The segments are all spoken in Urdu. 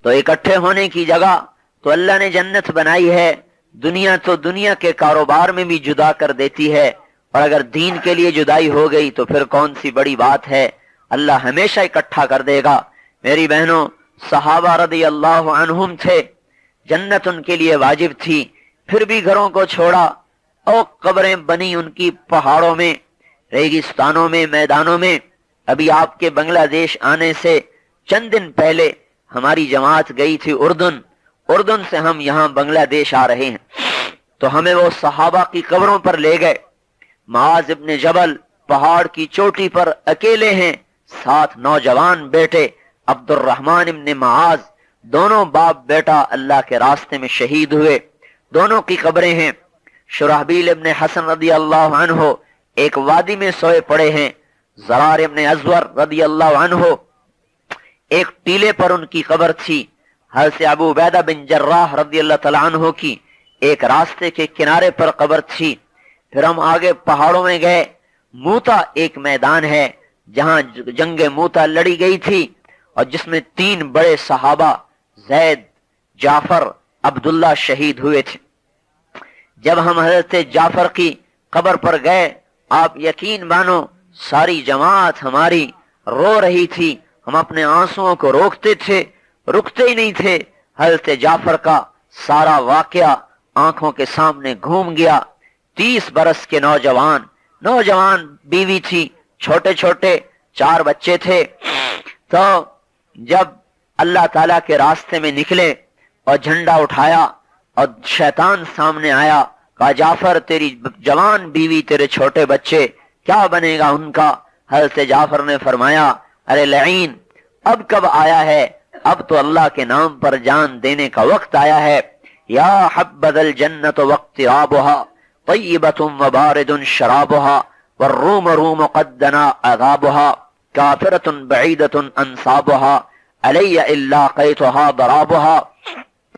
تو اکٹھے ہونے کی جگہ تو اللہ نے جنت بنائی ہے، دنیا تو دنیا کے کاروبار میں بھی جدا کر دیتی ہے، اور اگر دین کے لیے جدائی ہو گئی تو پھر کون سی بڑی بات ہے، اللہ ہمیشہ اکٹھا کر دے گا۔ میری بہنوں، صحابہ رضی اللہ عنہم تھے، جنت ان کے لیے واجب تھی، پھر بھی گھروں کو چھوڑا اور قبریں بنی ان کی پہاڑوں میں، ریگستانوں میں، میدانوں میں۔ ابھی آپ کے بنگلہ دیش آنے سے چند دن پہلے ہماری جماعت گئی تھی اردن سے ہم یہاں بنگلہ دیش آ رہے ہیں، تو ہمیں وہ صحابہ کی قبروں پر لے گئے۔ معاذ ابن جبل پہاڑ کی چوٹی پر اکیلے ہیں، 7 نوجوان بیٹے، عبد الرحمن ابن معاذ، دونوں باپ بیٹا اللہ کے راستے میں شہید ہوئے، دونوں کی قبریں ہیں۔ شرحبیل ابن حسن رضی اللہ عنہ ایک وادی میں سوئے پڑے ہیں، زرار ابن ازور رضی اللہ عنہ ایک ٹیلے پر ان کی قبر تھی، حضرت ابو عبیدہ بن جراح رضی اللہ تعالی عنہ کی ایک راستے کے کنارے پر قبر تھی۔ پھر ہم آگے پہاڑوں میں گئے، موتا ایک میدان ہے جہاں جنگ موتا لڑی گئی تھی، اور جس میں 3 بڑے صحابہ زید، جعفر، عبداللہ شہید ہوئے تھے۔ جب ہم حضرت جعفر کی قبر پر گئے، آپ یقین مانو ساری جماعت ہماری رو رہی تھی، ہم اپنے آنسوؤں کو روکتے تھے، رکتے ہی نہیں تھے۔ حضرت جعفر کا سارا واقعہ آنکھوں کے سامنے گھوم گیا۔ 30 برس کے نوجوان بیوی تھی، چھوٹے چھوٹے 4 بچے تھے۔ تو جب اللہ تعالیٰ کے راستے میں نکلے اور جھنڈا اٹھایا اور شیطان سامنے آیا، کہا جعفر تیری جوان بیوی، تیرے چھوٹے بچے کیا بنے گا ان کا؟ حضرت جعفر نے فرمایا ارے لعین، اب کب آیا ہے؟ اب تو اللہ کے نام پر جان دینے کا وقت آیا ہے۔ یا حبذا الجنت واقترابها طیبۃ وبارد شرابها والروم روم قد دنا عذابها کافرۃ بعیدۃ انصابها علی الا قیتها ضرابها۔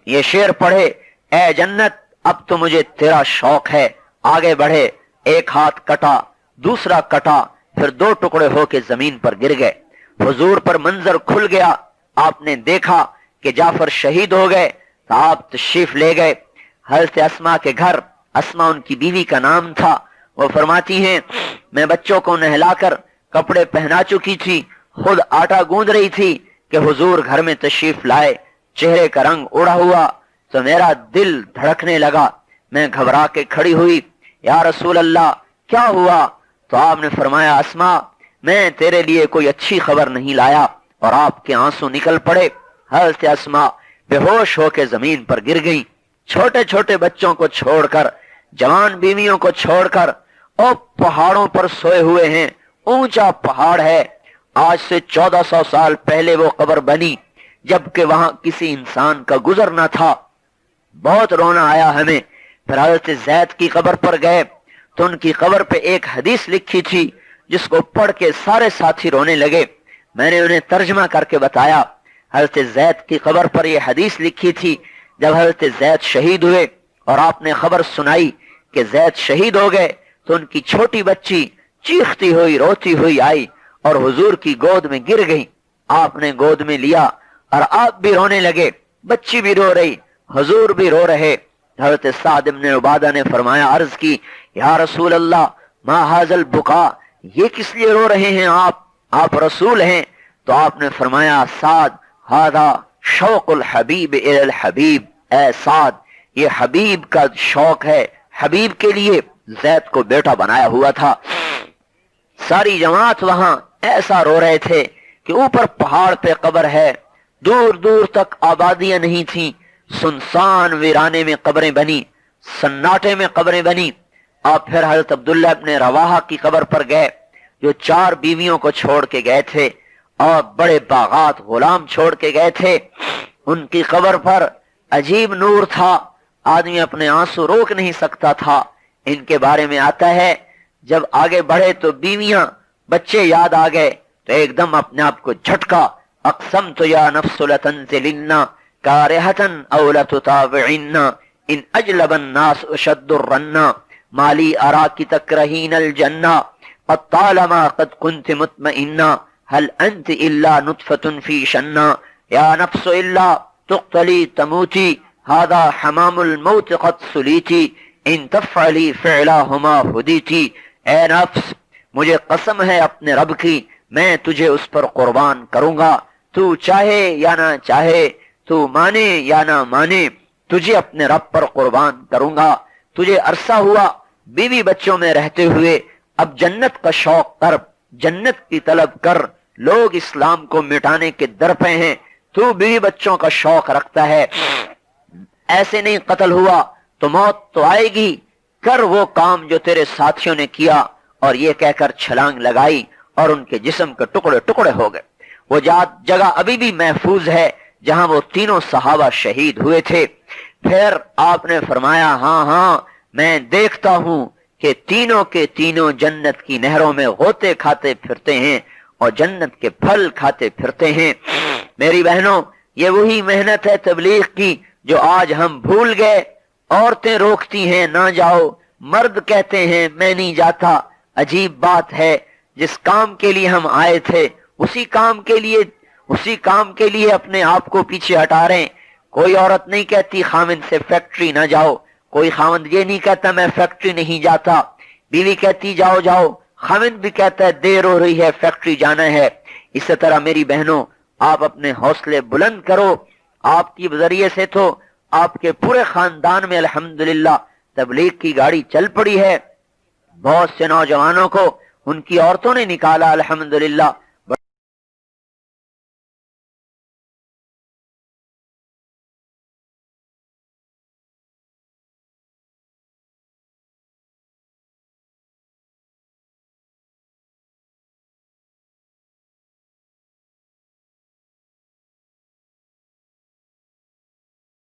یہ شعر پڑھے، اے جنت اب تو مجھے تیرا شوق ہے، آگے بڑھے۔ ایک ہاتھ کٹا، دوسرا کٹا، پھر 2 ٹکڑے ہو کے زمین پر گر گئے۔ حضور پر منظر کھل گیا، آپ نے دیکھا کہ جعفر شہید ہو گئے، تو آپ تشریف لے گئے حضرت اسما کے گھر۔ اسما ان کی بیوی کا نام تھا۔ وہ فرماتی ہیں میں بچوں کو نہلا کر کپڑے پہنا چکی تھی، خود آٹا گوندھ رہی تھی کہ حضور گھر میں تشریف لائے، چہرے کا رنگ اڑا ہوا، تو میرا دل دھڑکنے لگا، میں گھبرا کے کھڑی ہوئی، یا رسول اللہ کیا ہوا؟ تو آپ نے فرمایا اسما میں تیرے لیے کوئی اچھی خبر نہیں لایا، اور آپ کے آنسو نکل پڑے۔ حضرت اسما بے ہوش ہو کے زمین پر گر گئی۔ چھوٹے چھوٹے بچوں کو چھوڑ کر، جوان بیویوں کو چھوڑ کر، اور پہاڑوں پر سوئے ہوئے ہیں، اونچا پہاڑ ہے۔ آج سے 1400 سال پہلے وہ قبر بنی جبکہ وہاں کسی انسان کا گزر نہ تھا۔ بہت رونا آیا ہمیں۔ پھر حضرت زید کی قبر پر گئے تو ان کی قبر پہ ایک حدیث لکھی تھی جس کو پڑھ کے سارے ساتھی رونے لگے۔ میں نے انہیں ترجمہ کر کے بتایا، حضرت زید کی قبر پر یہ حدیث لکھی تھی، جب حضرت زید شہید ہوئے اور آپ نے خبر سنائی کہ زید شہید ہو گئے تو ان کی چھوٹی بچی چیختی ہوئی روتی ہوئی آئی اور حضور کی گود میں گر گئی۔ آپ نے گود میں لیا اور آپ بھی رونے لگے، بچی بھی رو رہی، حضور بھی رو رہے۔ حضرت سعد بن عبادہ نے فرمایا، عرض کی یا رسول اللہ ما ھذا البکا، یہ کس لیے رو رہے ہیں آپ رسول ہیں؟ تو آپ نے فرمایا سعد ھذا شوق الحبیب الی الحبیب، اے سعد یہ حبیب کا شوق ہے، حبیب کے لیے زید کو بیٹا بنایا ہوا تھا۔ ساری جماعت وہاں ایسا رو رہے تھے کہ اوپر پہاڑ پہ قبر ہے، دور دور تک آبادیاں نہیں تھیں، سنسان ویرانے میں قبریں بنی، سناٹے میں قبریں بنی۔ آپ پھر حضرت عبداللہ ابن رواحہ کی قبر پر گئے جو 4 بیویوں کو چھوڑ کے گئے تھے اور بڑے باغات غلام چھوڑ کے گئے تھے۔ ان کی قبر پر عجیب نور تھا، آدمی اپنے آنسو روک نہیں سکتا تھا۔ ان کے بارے میں آتا ہے جب آگے بڑھے تو بیویاں بچے یاد آ گئے تو ایک دم اپنے آپ کو جھٹکا، اقسمت یا نفس لتنزلن کارہتن او لتطاوعن ان اجلب الناس اشد الرنا مالی اراکی تکرہین الجنہ قد طالما قد كنت مطمئنا هل انت الا نطفة فی شنا یا نفس الا تقتلی تموتی ہادا حمام الموت قد سلیتی ان تفعلی فعلاہما ہدیتی، اے نفس مجھے قسم ہے اپنے رب کی میں تجھے اس پر قربان کروں گا، تو چاہے یا نہ چاہے، تو مانے یا نہ مانے، تجھے اپنے رب پر قربان کروں گا۔ تجھے عرصہ ہوا بیوی بچوں میں رہتے ہوئے، اب جنت کا شوق کر، جنت کی طلب کر، لوگ اسلام کو مٹانے کے در پہ ہیں، تو بیوی بچوں کا شوق رکھتا ہے، ایسے نہیں قتل ہوا تو موت تو آئے گی، کر وہ کام جو تیرے ساتھیوں نے کیا، اور یہ کہہ کر چھلانگ لگائی اور ان کے جسم کے ٹکڑے ٹکڑے ہو گئے۔ وہ جگہ ابھی بھی محفوظ ہے جہاں وہ تینوں صحابہ شہید ہوئے تھے۔ پھر آپ نے فرمایا ہاں ہاں میں دیکھتا ہوں کہ تینوں کے تینوں جنت کی نہروں میں غوطے کھاتے پھرتے ہیں اور جنت کے پھل کھاتے پھرتے ہیں۔ میری بہنوں، یہ وہی محنت ہے تبلیغ کی جو آج ہم بھول گئے۔ عورتیں روکتی ہیں نہ جاؤ، مرد کہتے ہیں میں نہیں جاتا۔ عجیب بات ہے، جس کام کے لیے ہم آئے تھے اسی کام کے لیے اپنے آپ کو پیچھے ہٹا رہے ہیں۔ کوئی عورت نہیں کہتی خامند سے فیکٹری نہ جاؤ، کوئی خامند یہ نہیں کہتا میں فیکٹری نہیں جاتا، بیوی کہتی جاؤ جاؤ، خامند بھی کہتا ہے دیر ہو رہی ہے فیکٹری جانا ہے۔ اسی طرح میری بہنوں، آپ اپنے حوصلے بلند کرو۔ آپ کی ذریعے سے تو آپ کے پورے خاندان میں الحمدللہ تبلیغ کی گاڑی چل پڑی ہے۔ بہت سے نوجوانوں کو ان کی عورتوں نے نکالا الحمدللہ،